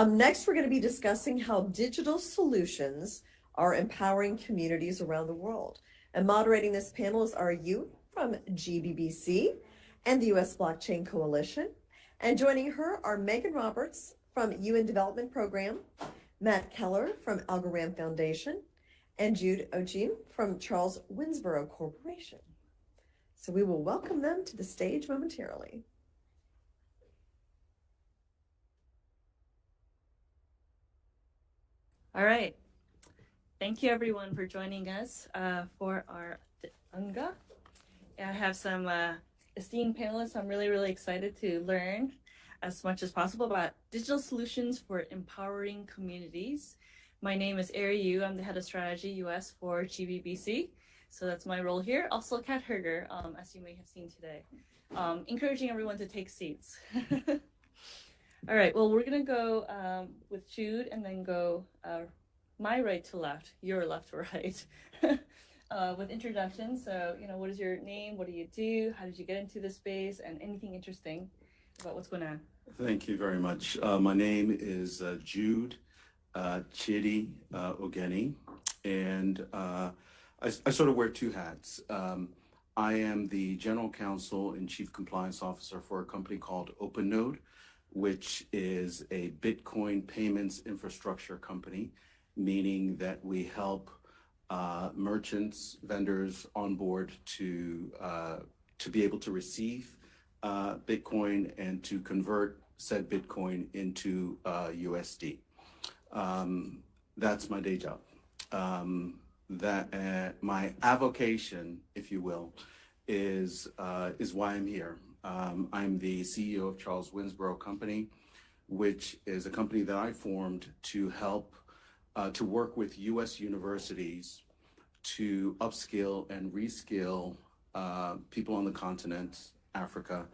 Next, we're going to be discussing how digital solutions are empowering communities around the world. And moderating this panel is Arry from GBBC and the U.S. Blockchain Coalition. And joining her are Megan Roberts from UN Development Program, Matt Keller from Algorand Foundation, and Jude Ogene from Charles Winnsboro Corporation. So we will welcome them to the stage momentarily. All right. Thank you, everyone, for joining us for our UNGA. I have some esteemed panelists. I'm really excited to learn as much as possible about digital solutions for empowering communities. My name is Arry. I'm the head of strategy US for GBBC. So that's my role here. Also Kat Herger, as you may have seen today. Encouraging everyone to take seats. All right, well, we're gonna go with Jude and then go my right to left, your left to right, with introductions. So, what is your name? What do you do? How did you get into this space? And anything interesting about what's going on? Thank you very much. My name is Jude Ogene, and I sort of wear two hats. I am the general counsel and chief compliance officer for a company called OpenNode, which is a Bitcoin payments infrastructure company, meaning that we help merchants, vendors on board to be able to receive Bitcoin and to convert said Bitcoin into USD. That's my day job. My avocation, if you will, is why I'm here. I'm the CEO of Charles Winnsboro Company, which is a company that I formed to help to work with U.S. universities to upskill and reskill people on the continent, Africa,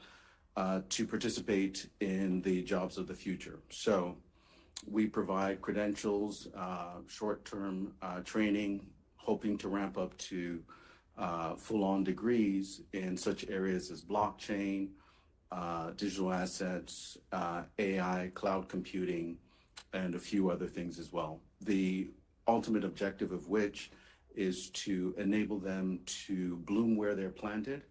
to participate in the jobs of the future. So we provide credentials, short-term training, hoping to ramp up to full-on degrees in such areas as blockchain, digital assets, AI, cloud computing, and a few other things as well. The ultimate objective of which is to enable them to bloom where they're planted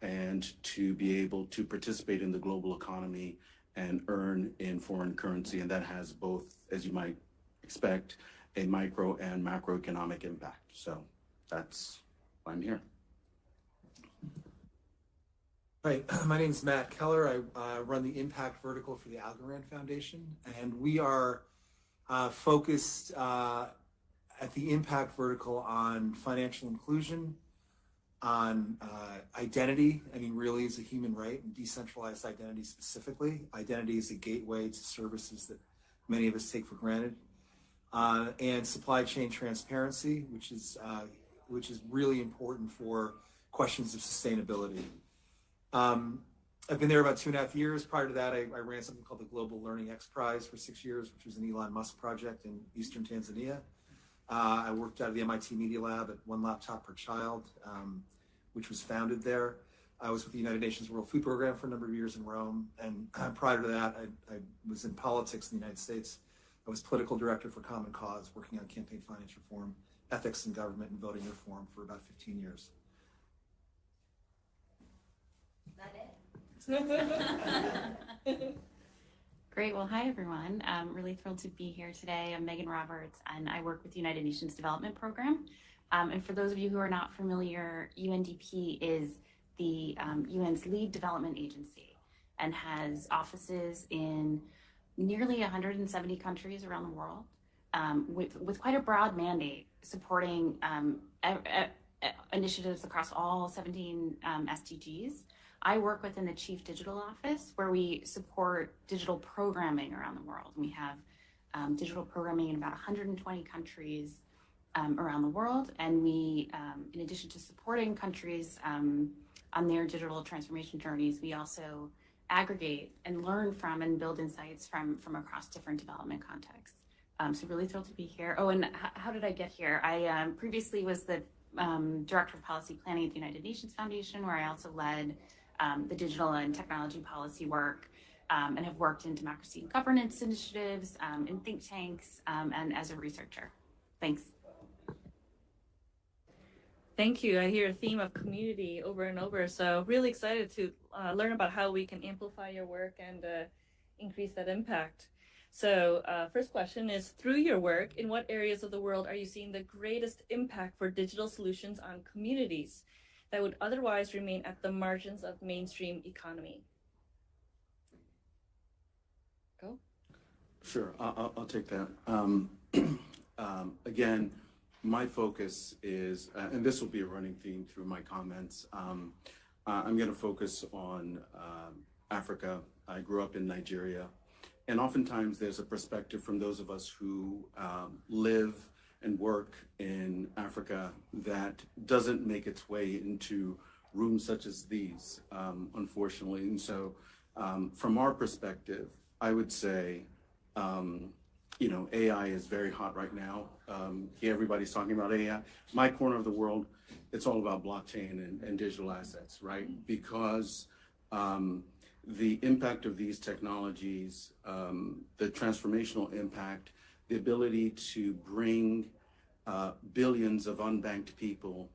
and to be able to participate in the global economy and earn in foreign currency. And that has both, as you might expect, a micro and macroeconomic impact. So that's why I'm here. Hi, my name is Matt Keller. I run the impact vertical for the Algorand Foundation, and we are focused at the impact vertical on financial inclusion, on identity. I mean, really is a human right, and decentralized identity specifically. Identity is a gateway to services that many of us take for granted, and supply chain transparency, which is really important for questions of sustainability. I've been there about 2.5 years. Prior to that, I ran something called the Global Learning X Prize for 6 years, which was an Elon Musk project in Eastern Tanzania. I worked out of the MIT Media Lab at One Laptop Per Child, which was founded there. I was with the United Nations World Food Program for a number of years in Rome. And prior to that, I was in politics in the United States. I was political director for Common Cause, working on campaign finance reform, ethics in government, and voting reform for about 15 years. Great. Well, hi, everyone. I'm really thrilled to be here today. I'm Megan Roberts, and I work with the United Nations Development Program. And for those of you who are not familiar, UNDP is the UN's lead development agency and has offices in nearly 170 countries around the world, with quite a broad mandate supporting initiatives across all 17 SDGs. I work within the Chief Digital Office, where we support digital programming around the world. We have digital programming in about 120 countries around the world, and we, in addition to supporting countries on their digital transformation journeys, we also aggregate and learn from and build insights from across different development contexts. So really thrilled to be here. Oh, and how did I get here? I previously was the Director of Policy Planning at the United Nations Foundation, where I also led the digital and technology policy work and have worked in democracy and governance initiatives, in think tanks, and as a researcher. Thanks. Thank you. I hear a theme of community over and over. So really excited to learn about how we can amplify your work and increase that impact. So first question is, through your work, in what areas of the world are you seeing the greatest impact for digital solutions on communities that would otherwise remain at the margins of mainstream economy? Go. Sure, I'll take that. Again, my focus is, and this will be a running theme through my comments, I'm going to focus on Africa. I grew up in Nigeria, and oftentimes there's a perspective from those of us who live and work in Africa that doesn't make its way into rooms such as these, unfortunately. And so from our perspective, I would say, you know, AI is very hot right now. Everybody's talking about AI. My corner of the world, it's all about blockchain and digital assets, right? Because the impact of these technologies, the transformational impact, the ability to bring billions of unbanked people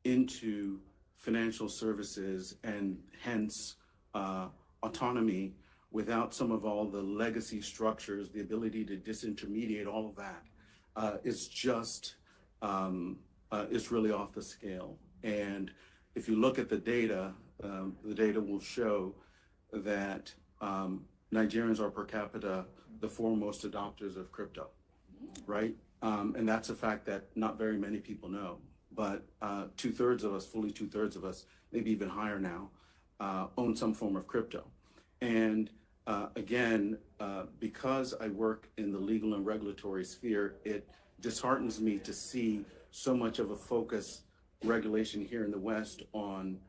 into financial services and hence autonomy without some of all the legacy structures, the ability to disintermediate all of that is just, it's really off the scale. And if you look at the data will show that Nigerians are per capita the foremost adopters of crypto, right? And that's a fact that not very many people know, but two-thirds of us, fully two-thirds of us, maybe even higher now, own some form of crypto. And again, because I work in the legal and regulatory sphere, it disheartens me to see so much of a focus regulation here in the West on,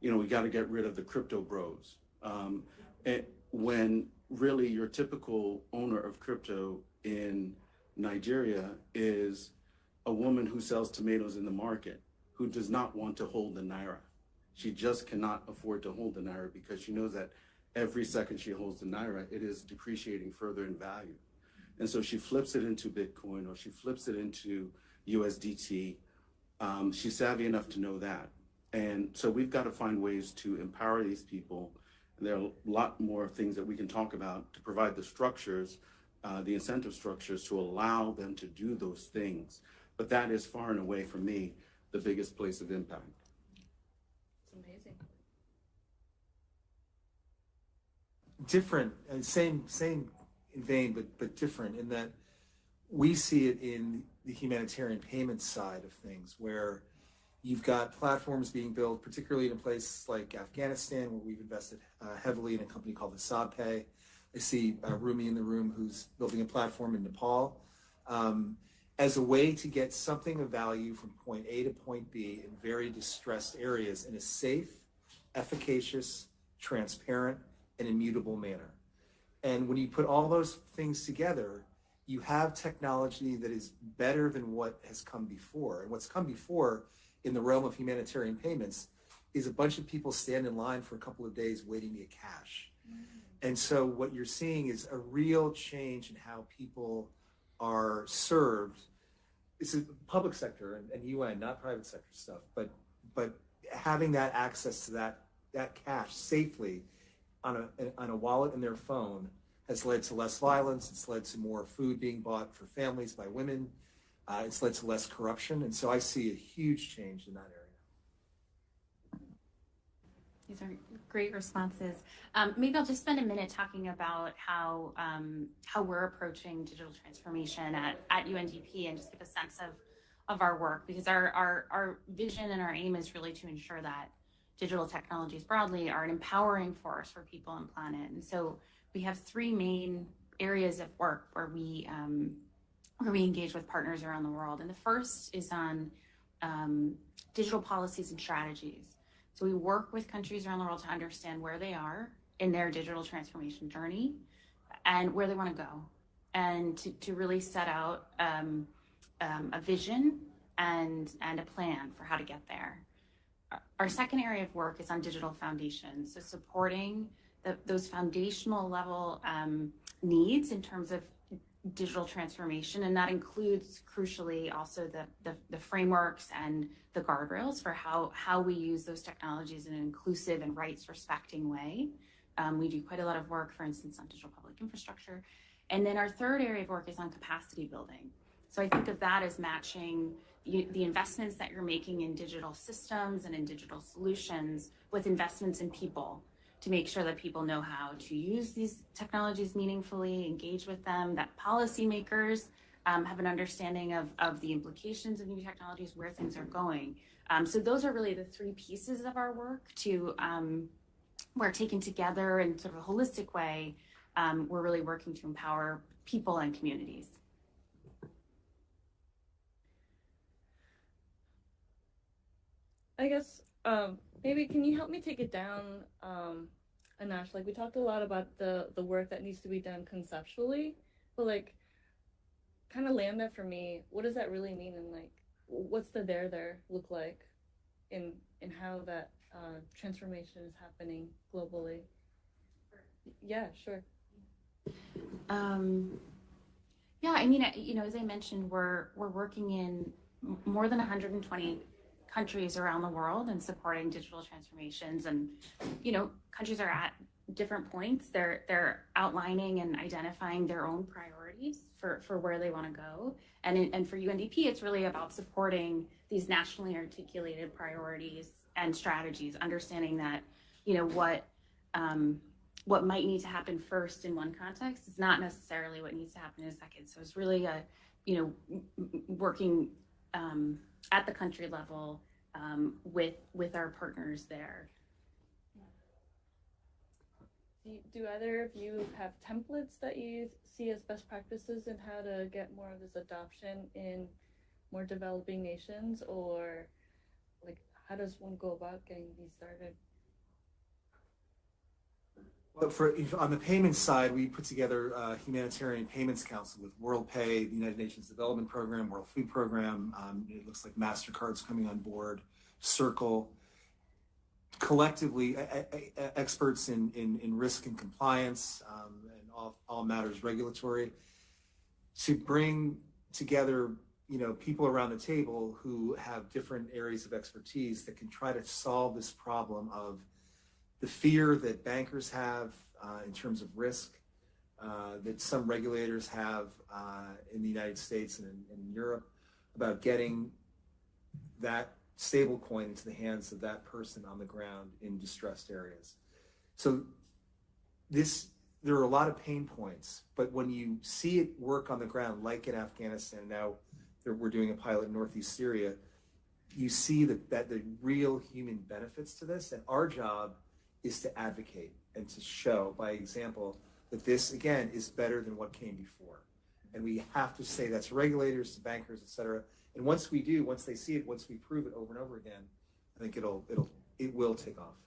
you know, we got to get rid of the crypto bros. When really your typical owner of crypto in Nigeria is a woman who sells tomatoes in the market, who does not want to hold the Naira. She just cannot afford to hold the Naira because she knows that every second she holds the Naira, it is depreciating further in value. And so she flips it into Bitcoin or she flips it into USDT. She's savvy enough to know that. And so we've got to find ways to empower these people. And there are a lot more things that we can talk about to provide the structures, the incentive structures to allow them to do those things. But that is far and away from me the biggest place of impact. It's amazing. Different, and same in vein, but different in that we see it in the humanitarian payments side of things, where you've got platforms being built, particularly in a place like Afghanistan, where we've invested heavily in a company called HasabPay. I see Rumi in the room who's building a platform in Nepal as a way to get something of value from point A to point B in very distressed areas in a safe, efficacious, transparent, and immutable manner. And when you put all those things together, you have technology that is better than what has come before. And what's come before in the realm of humanitarian payments is a bunch of people stand in line for a couple of days waiting to get cash. And so what you're seeing is a real change in how people are served. It's a public sector and UN, not private sector stuff, but having that access to that cash safely on a wallet in their phone has led to less violence. It's led to more food being bought for families by women. It's led to less corruption. And so I see a huge change in that area. These are great responses. Maybe I'll just spend a minute talking about how we're approaching digital transformation at UNDP and just give a sense of our work, because our vision and our aim is really to ensure that digital technologies broadly are an empowering force for people and planet. And so we have three main areas of work where we engage with partners around the world. And the first is on digital policies and strategies. So we work with countries around the world to understand where they are in their digital transformation journey and where they want to go, and to really set out a vision and a plan for how to get there. Our second area of work is on digital foundations, so supporting those foundational level needs in terms of digital transformation, and that includes crucially also the frameworks and the guardrails for how we use those technologies in an inclusive and rights respecting way. We do quite a lot of work, for instance, on digital public infrastructure. And then our third area of work is on capacity building. So I think of that as matching the investments that you're making in digital systems and in digital solutions with investments in people, to make sure that people know how to use these technologies meaningfully, engage with them, that policymakers have an understanding of the implications of new technologies, where things are going. So those are really the three pieces of our work we're taken together in sort of a holistic way. We're really working to empower people and communities. I guess maybe can you help me take it down a notch? Like, we talked a lot about the work that needs to be done conceptually, but like kind of land that for me. What does that really mean, and like what's the there look like in how that transformation is happening globally? Yeah, sure. Yeah, I mean, as I mentioned, we're working in more than 120 countries around the world and supporting digital transformations. And, countries are at different points. They're outlining and identifying their own priorities for where they want to go. And for UNDP, it's really about supporting these nationally articulated priorities and strategies, understanding that, what might need to happen first in one context is not necessarily what needs to happen in a second. So it's really working at the country level with our partners there. Do either of you have templates that you see as best practices in how to get more of this adoption in more developing nations, or like how does one go about getting these started? Well, on the payments side, we put together a humanitarian payments council with WorldPay, the United Nations Development Program, World Food Program. It looks like MasterCard's coming on board, Circle. Collectively, experts in risk and compliance and all matters regulatory, to bring together people around the table who have different areas of expertise that can try to solve this problem of the fear that bankers have in terms of risk, that some regulators have in the United States and in Europe, about getting that stable coin into the hands of that person on the ground in distressed areas. So there are a lot of pain points, but when you see it work on the ground, like in Afghanistan, now we're doing a pilot in Northeast Syria, you see that the real human benefits to this, and our job is to advocate and to show by example that this, again, is better than what came before. And we have to say that to regulators, to bankers, et cetera. And once we do, once they see it, once we prove it over and over again, I think it will take off.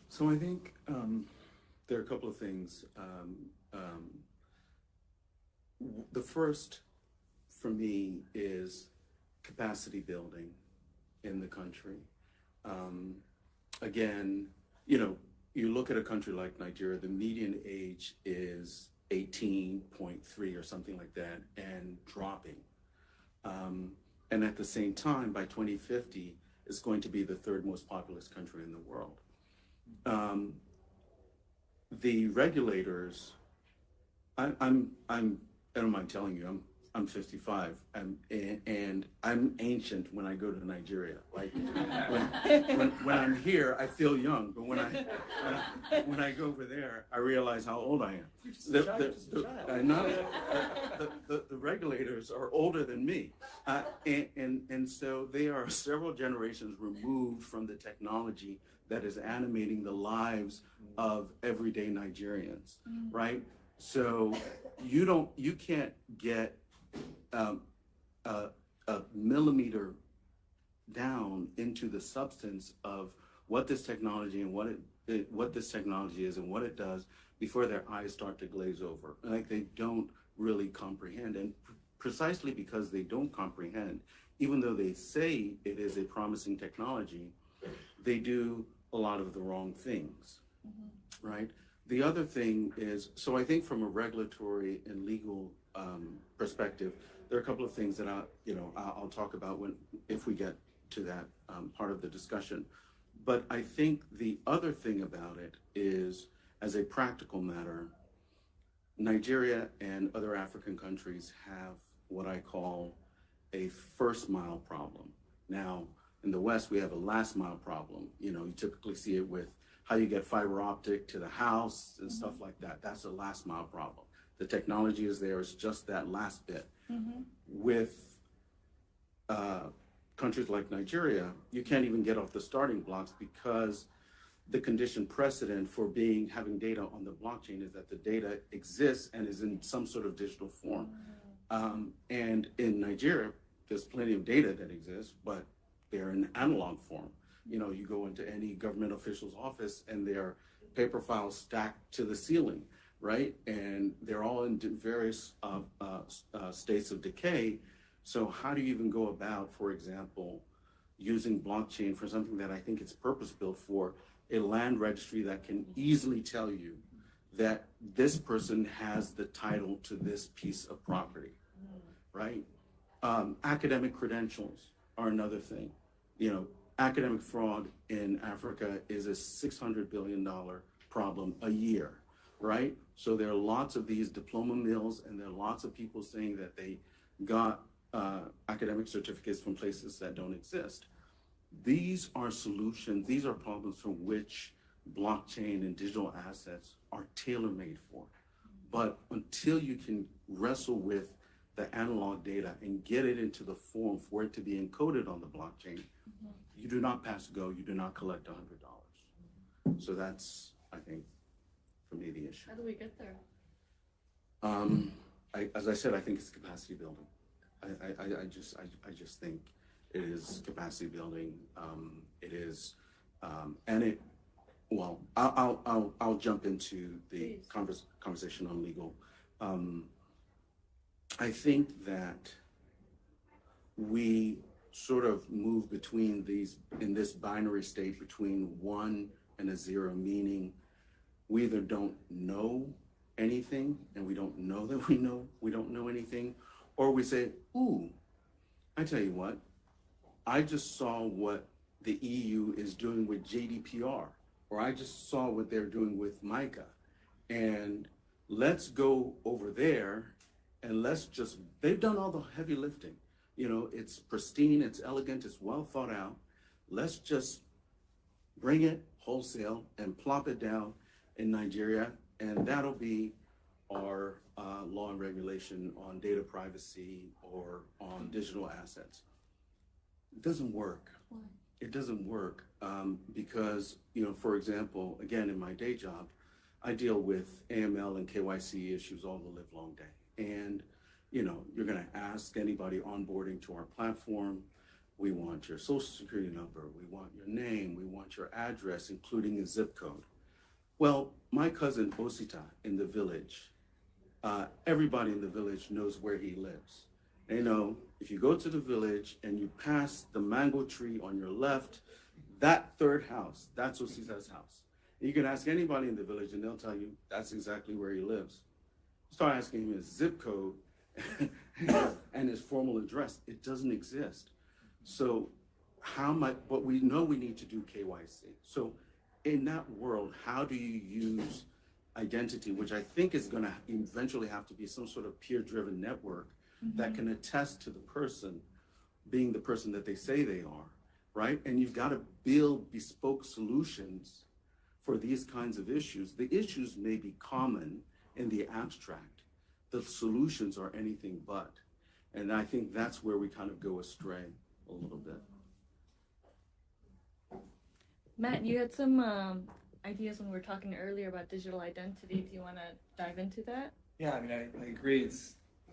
So I think there are a couple of things. The first for me is capacity building in the country. Again, you look at a country like Nigeria, the median age is 18.3 or something like that, and dropping. And at the same time, by 2050, it's going to be the third most populous country in the world. The regulators, I don't mind telling you, I'm 55, and I'm ancient when I go to Nigeria. Like when I'm here, I feel young, but when I go over there, I realize how old I am. The regulators are older than me, and so they are several generations removed from the technology that is animating the lives of everyday Nigerians, right? So you can't get a millimeter down into the substance of what this technology and what this technology is and what it does before their eyes start to glaze over. Like, they don't really comprehend, and precisely because they don't comprehend, even though they say it is a promising technology, they do a lot of the wrong things, right? The other thing is, so I think from a regulatory and legal perspective, there are a couple of things that I'll talk about if we get to that part of the discussion. But I think the other thing about it is, as a practical matter, Nigeria and other African countries have what I call a first mile problem. Now, in the West, we have a last mile problem. You typically see it with how you get fiber optic to the house and stuff like that. That's a last mile problem. The technology is there, it's just that last bit. With countries like Nigeria, you can't even get off the starting blocks because the condition precedent for having data on the blockchain is that the data exists and is in some sort of digital form. And in Nigeria, there's plenty of data that exists, but they're in analog form. You go into any government official's office and there are paper files stacked to the ceiling, right? And they're all in various states of decay. So how do you even go about, for example, using blockchain for something that I think it's purpose-built for, a land registry that can easily tell you that this person has the title to this piece of property, right? Academic credentials are another thing. Academic fraud in Africa is a $600 billion problem a year, right? So there are lots of these diploma mills, and there are lots of people saying that they got academic certificates from places that don't exist. These are solutions, these are problems for which blockchain and digital assets are tailor-made for. But until you can wrestle with the analog data and get it into the form for it to be encoded on the blockchain, you do not pass go, you do not collect $100. So that's, I think, for me, the issue. How do we get there? As I said, I think it's capacity building. I just think it is capacity building. It is, well, I'll jump into the conversation on legal. I think that we sort of move between in this binary state between 1 and a 0, meaning we either don't know anything and we don't know that we don't know anything, or we say, ooh, I tell you what, I just saw what the EU is doing with GDPR, or I just saw what they're doing with MICA, and let's go over there and they've done all the heavy lifting. It's pristine, it's elegant, it's well thought out. Let's just bring it wholesale and plop it down in Nigeria, and that'll be our law and regulation on data privacy or on digital assets. It doesn't work. Why? It doesn't work because, for example, again, in my day job, I deal with AML and KYC issues all the live long day. And, you're going to ask anybody onboarding to our platform, we want your social security number, we want your name, we want your address, including a zip code. Well, my cousin Osita in the village, everybody in the village knows where he lives. They know if you go to the village and you pass the mango tree on your left, that third house, that's Osita's house. You can ask anybody in the village and they'll tell you that's exactly where he lives. Start asking him his zip code and his formal address. It doesn't exist. So but we know we need to do KYC. So in that world, how do you use identity, which I think is going to eventually have to be some sort of peer-driven network that can attest to the person being the person that they say they are, right? And you've got to build bespoke solutions for these kinds of issues. The issues may be common in the abstract. The solutions are anything but. And I think that's where we kind of go astray a little bit. Matt, you had some ideas when we were talking earlier about digital identity. Do you want to dive into that? Yeah, I mean, I agree.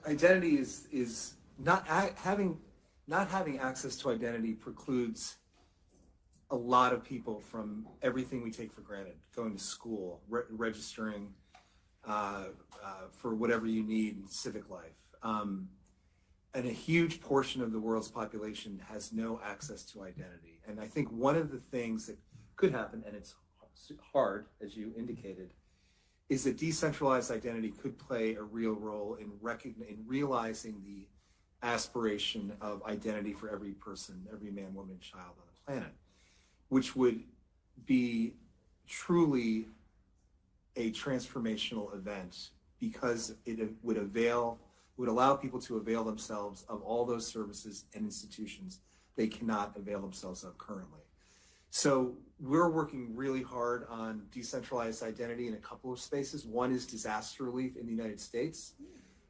Identity is not having access to identity precludes a lot of people from everything we take for granted: going to school, registering for whatever you need in civic life. And a huge portion of the world's population has no access to identity. And I think one of the things that could happen, and it's hard, as you indicated, is that decentralized identity could play a real role in realizing the aspiration of identity for every person, every man, woman, child on the planet, which would be truly a transformational event because it would allow people to avail themselves of all those services and institutions they cannot avail themselves of currently. So we're working really hard on decentralized identity in a couple of spaces. One is disaster relief in the United States.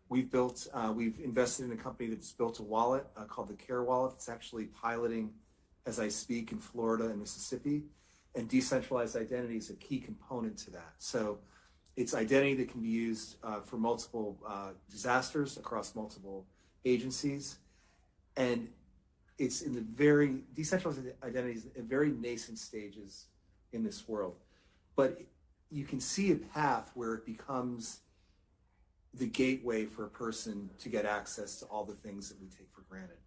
We've invested in a company that's built a wallet called the Care Wallet. It's actually piloting as I speak in Florida and Mississippi. And decentralized identity is a key component to that. So it's identity that can be used for multiple disasters across multiple agencies. And it's in the decentralized identities in very nascent stages in this world. But you can see a path where it becomes the gateway for a person to get access to all the things that we take for granted.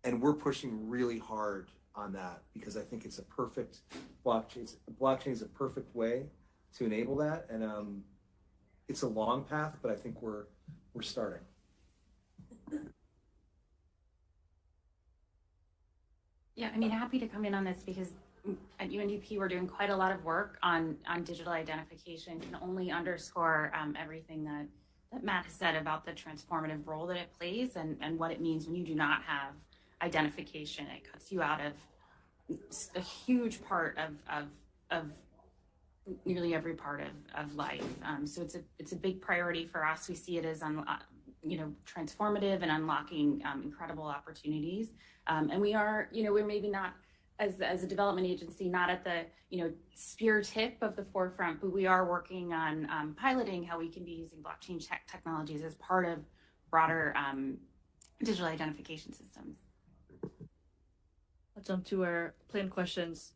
And we're pushing really hard on that because I think it's a perfect blockchain. Blockchain is a perfect way to enable that. And it's a long path, but I think we're starting. Yeah, I mean, happy to come in on this because at UNDP we're doing quite a lot of work on digital identification. Can only underscore everything that Matt has said about the transformative role that it plays and what it means when you do not have identification. It cuts you out of a huge part of nearly every part of life. So it's a big priority for us. We see it as transformative and unlocking incredible opportunities. And we are, we're maybe not as a development agency, not at the spear tip of the forefront, but we are working on piloting how we can be using blockchain technologies as part of broader digital identification systems. I'll jump to our planned questions.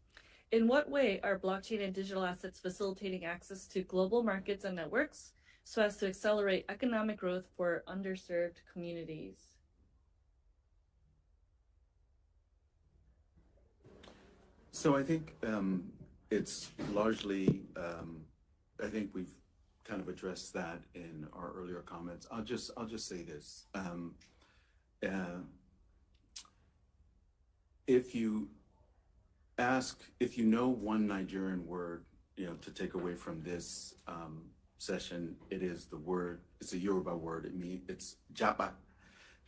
In what way are blockchain and digital assets facilitating access to global markets and networks so as to accelerate economic growth for underserved communities? So I think it's largely, I think we've kind of addressed that in our earlier comments. I'll just say this. If you know one Nigerian word, to take away from this session, it's a Yoruba word. It's Japa.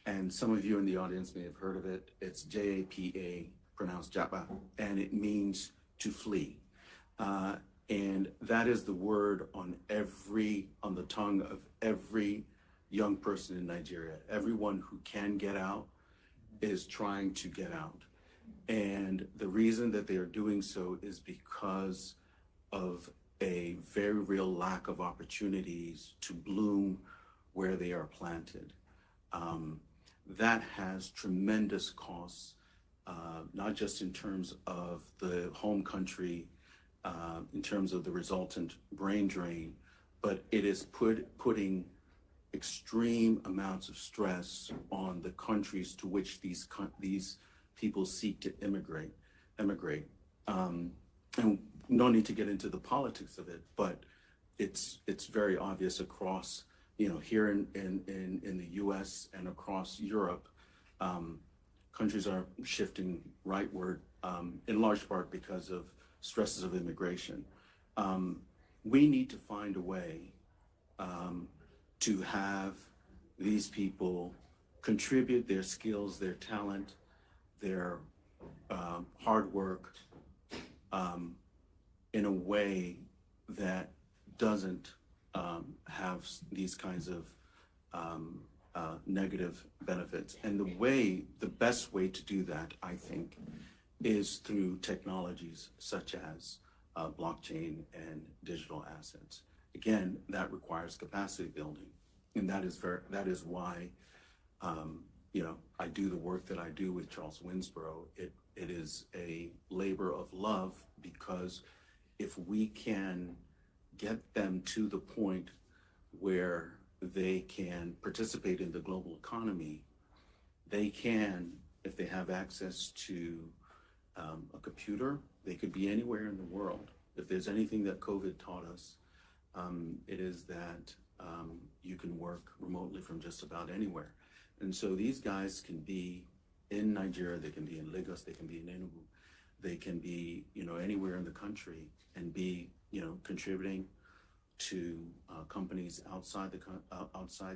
And some of you in the audience may have heard of it. It's J-A-P-A, pronounced Japa, and it means to flee. And that is the word on the tongue of every young person in Nigeria. Everyone who can get out is trying to get out. And the reason that they are doing so is because of a very real lack of opportunities to bloom where they are planted. That has tremendous costs, not just in terms of the home country, in terms of the resultant brain drain, but it is putting extreme amounts of stress on the countries to which these people seek to emigrate. And no need to get into the politics of it, but it's very obvious across, here in the US and across Europe, countries are shifting rightward, in large part because of stresses of immigration. We need to find a way to have these people contribute their skills, their talent, their hard work in a way that doesn't have these kinds of negative benefits. And the best way to do that, I think, is through technologies such as blockchain and digital assets. Again, that requires capacity building, and that is why I do the work that I do with Charles Winnsboro. It is a labor of love, because if we can get them to the point where they can participate in the global economy, they can, if they have access to a computer. They could be anywhere in the world. If there's anything that COVID taught us, it is that you can work remotely from just about anywhere. And so these guys can be in Nigeria, they can be in Lagos, they can be in Enugu, they can be, anywhere in the country and be, contributing to companies outside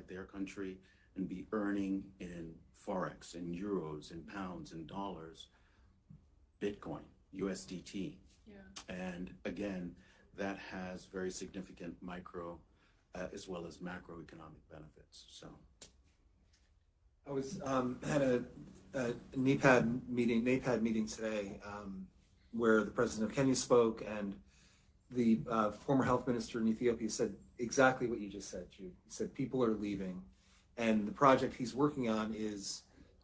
their country and be earning in Forex, in euros, in pounds, in dollars, Bitcoin, USDT. Yeah. And again, that has very significant micro as well as macroeconomic benefits. So I was had a NAPAD meeting today where the president of Kenya spoke, and the former health minister in Ethiopia said exactly what you just said, Jude. He said people are leaving, and the project he's working on is,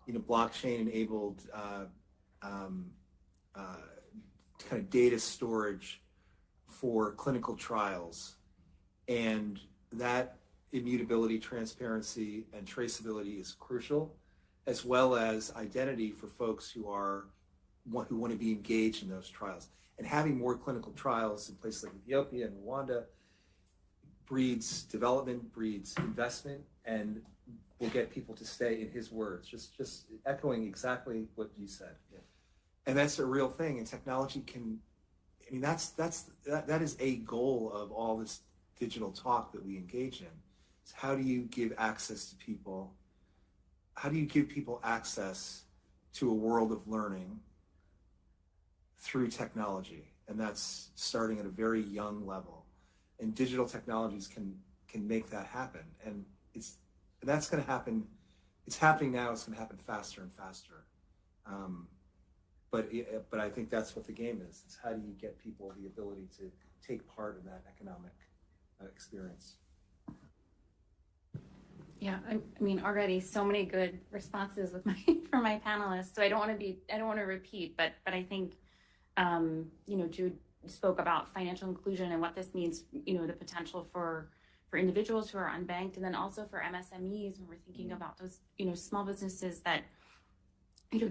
blockchain-enabled kind of data storage for clinical trials, and that immutability, transparency, and traceability is crucial, as well as identity for folks who want to be engaged in those trials. And having more clinical trials in places like Ethiopia and Rwanda breeds development, breeds investment, and will get people to stay, in his words, just echoing exactly what you said. Yeah. And that's a real thing, and technology that is a goal of all this digital talk that we engage in. It's how do you give access to people? How do you give people access to a world of learning through technology? And that's starting at a very young level. And digital technologies can make that happen. And that's going to happen. It's happening now. It's going to happen faster and faster. But I think that's what the game is. It's how do you get people the ability to take part in that economic experience. Yeah, I mean, already so many good responses from my panelists. So I don't want to repeat, but I think, Jude spoke about financial inclusion and what this means, the potential for individuals who are unbanked, and then also for MSMEs when we're thinking about those, small businesses that,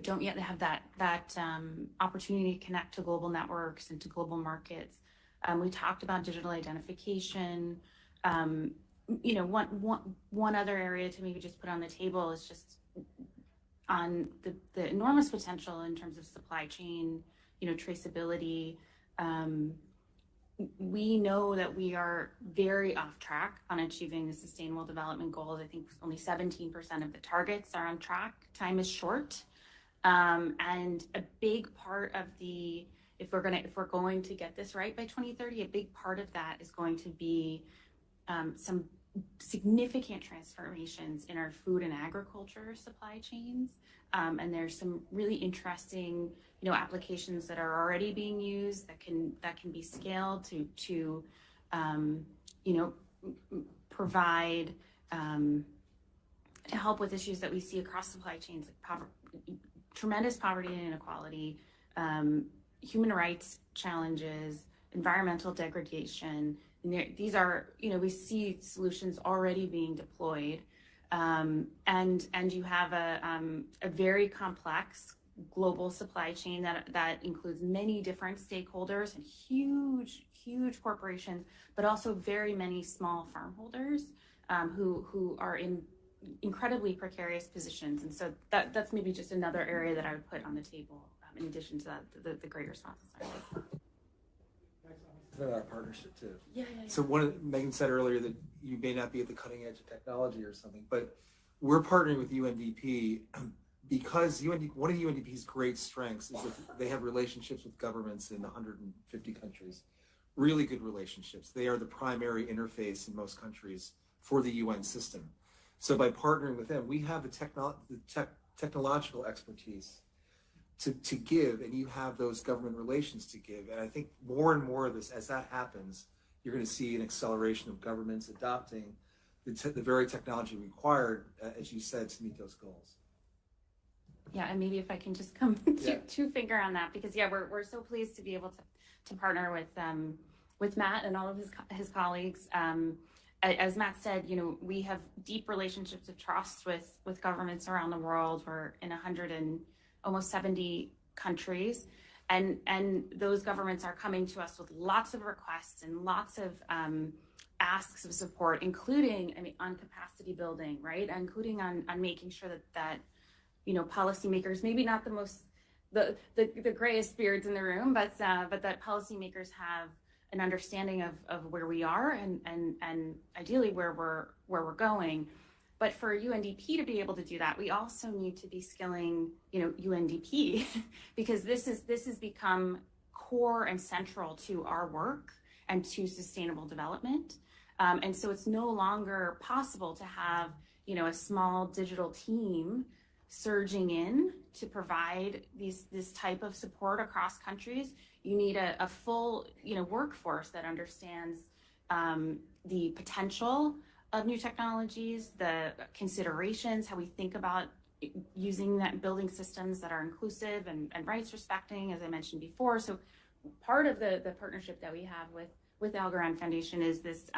don't yet have that opportunity to connect to global networks and to global markets. We talked about digital identification. One other area to maybe just put on the table is just on the enormous potential in terms of supply chain, traceability. We know that we are very off track on achieving the Sustainable Development Goals. I think only 17% of the targets are on track. Time is short. And a big part of if we're going to get this right by 2030, a big part of that is going to be some significant transformations in our food and agriculture supply chains. And there's some really interesting, applications that are already being used that can be scaled to provide help with issues that we see across supply chains, like tremendous poverty and inequality, human rights challenges, environmental degradation. And these are, we see solutions already being deployed, and you have a very complex global supply chain that includes many different stakeholders and huge corporations, but also very many small farm holders who are in incredibly precarious positions. And so that's maybe just another area that I would put on the table, in addition to the great responses. Our partnership too. Yeah. So Megan said earlier that you may not be at the cutting edge of technology or something, but we're partnering with UNDP because one of UNDP's great strengths is that they have relationships with governments in 150 countries, really good relationships. They are the primary interface in most countries for the UN system. So by partnering with them, we have the technological expertise to give, and you have those government relations to give. And I think more and more of this, as that happens, you're going to see an acceleration of governments adopting the very technology required, as you said, to meet those goals. Yeah, and maybe if I can just come two finger on that, because we're so pleased to be able to partner with Matt and all of his colleagues. As Matt said, we have deep relationships of trust with governments around the world. We're in almost 70 countries. And those governments are coming to us with lots of requests and lots of asks of support, including, I mean, on capacity building, right? Including on making sure that you know, policymakers, maybe not the grayest spirits in the room, but that policymakers have an understanding of where we are and ideally where we're going. But for UNDP to be able to do that, we also need to be skilling, you know, UNDP because this has become core and central to our work and to sustainable development. And so it's no longer possible to have, you know, a small digital team surging in to provide this type of support across countries. You need a full, you know, workforce that understands the potential of new technologies, the considerations, how we think about using that, building systems that are inclusive and rights respecting, as I mentioned before. So part of the partnership that we have with Algorand Foundation is this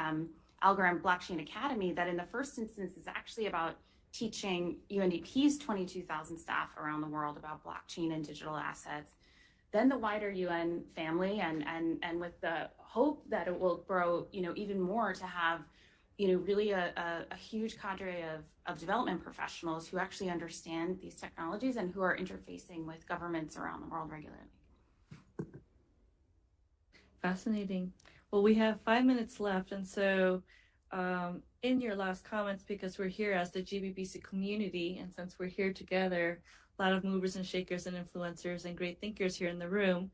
Algorand Blockchain Academy that in the first instance is actually about teaching UNDP's 22,000 staff around the world about blockchain and digital assets, then the wider UN family, and with the hope that it will grow, you know, even more to have, you know, really a huge cadre of development professionals who actually understand these technologies and who are interfacing with governments around the world regularly. Fascinating. Well, we have 5 minutes left, and so in your last comments, because we're here as the GBBC community, and since we're here together, a lot of movers and shakers and influencers and great thinkers here in the room,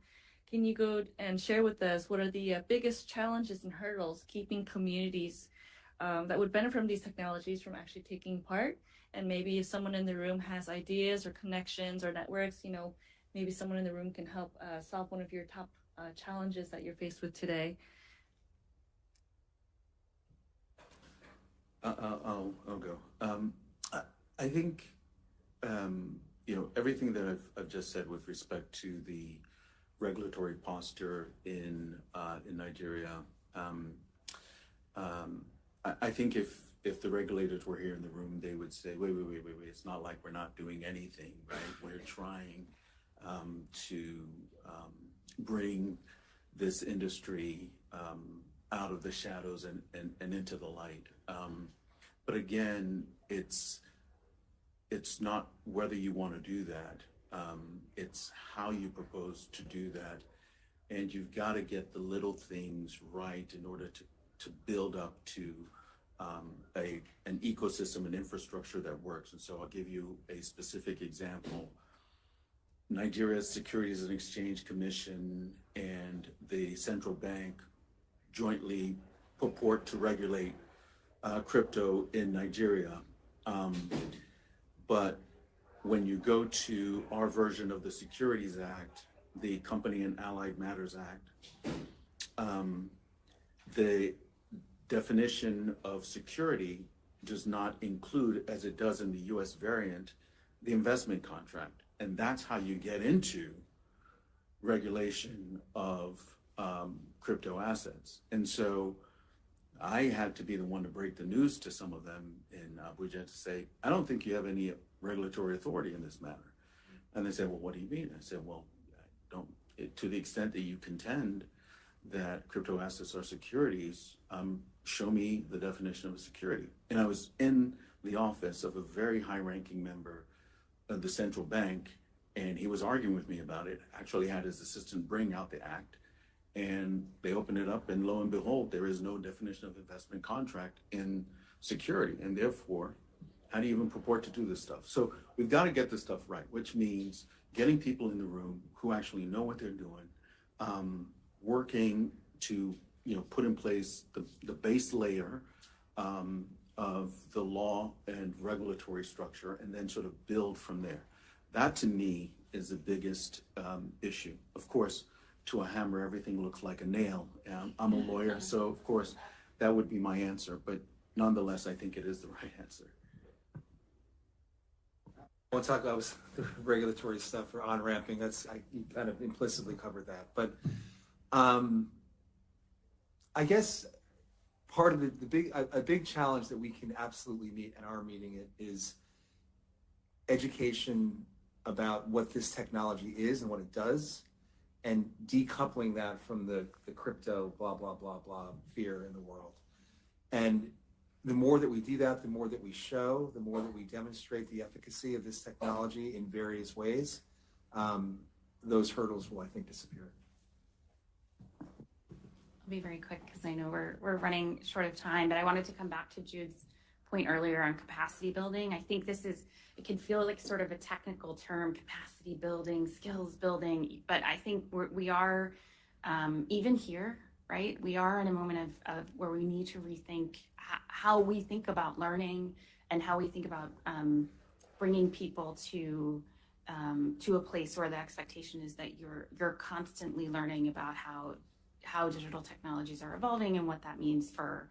can you go and share with us what are the biggest challenges and hurdles keeping communities that would benefit from these technologies from actually taking part? And maybe if someone in the room has ideas or connections or networks, you know, maybe someone in the room can help solve one of your top challenges that you're faced with today. I'll go. I think you know, everything that I've just said with respect to the regulatory posture in Nigeria. I think if the regulators were here in the room, they would say, wait, it's not like we're not doing anything, right? We're trying to bring this industry out of the shadows and into the light. But again, it's not whether you want to do that, it's how you propose to do that. And you've got to get the little things right in order to build up to an ecosystem and infrastructure that works. And so I'll give you a specific example. Nigeria's Securities and Exchange Commission and the central bank jointly purport to regulate crypto in Nigeria. But when you go to our version of the Securities Act, the Company and Allied Matters Act, the definition of security does not include, as it does in the US variant, the investment contract. And that's how you get into regulation of crypto assets. And so I had to be the one to break the news to some of them in Abuja to say, I don't think you have any regulatory authority in this matter. And they said, well, what do you mean? I said, well, to the extent that you contend that crypto assets are securities, show me the definition of a security. And I was in the office of a very high-ranking member of the central bank, and he was arguing with me about it. Actually had his assistant bring out the act, and they opened it up, and lo and behold, there is no definition of investment contract in security, and therefore, how do you even purport to do this stuff? So we've got to get this stuff right, which means getting people in the room who actually know what they're doing, working to put in place the base layer of the law and regulatory structure, and then sort of build from there. That to me is the biggest issue. Of course, to a hammer, everything looks like a nail. I'm a lawyer, so of course that would be my answer, but nonetheless, I think it is the right answer. I want to talk about the regulatory stuff for on-ramping. You kind of implicitly covered that. But I guess part of a big challenge that we can absolutely meet and are meeting it is education about what this technology is and what it does, and decoupling that from the crypto blah, blah, blah, blah fear in the world. And the more that we do that, the more that we show, the more that we demonstrate the efficacy of this technology in various ways, those hurdles will, I think, disappear. I'll be very quick because I know we're running short of time, but I wanted to come back to Jude's point earlier on capacity building. I think it can feel like sort of a technical term, capacity building, skills building, but I think we are, even here, right? We are in a moment of where we need to rethink how we think about learning and how we think about bringing people to a place where the expectation is that you're constantly learning about how digital technologies are evolving and what that means for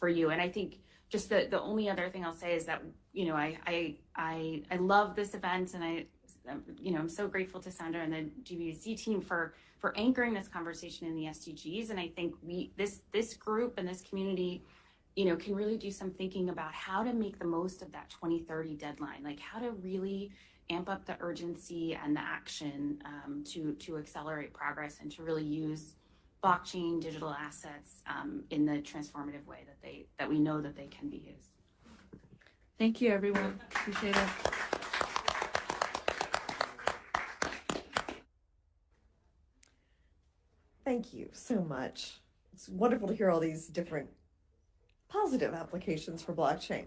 you. And I think just the only other thing I'll say is that, you know, I love this event, and I'm so grateful to Sandra and the GBBC team for anchoring this conversation in the SDGs. And I think this group and this community, you know, can really do some thinking about how to make the most of that 2030 deadline, like how to really amp up the urgency and the action to accelerate progress and to really use blockchain, digital assets in the transformative way that we know that they can be used. Thank you, everyone. Appreciate it. Thank you so much. It's wonderful to hear all these different positive applications for blockchain.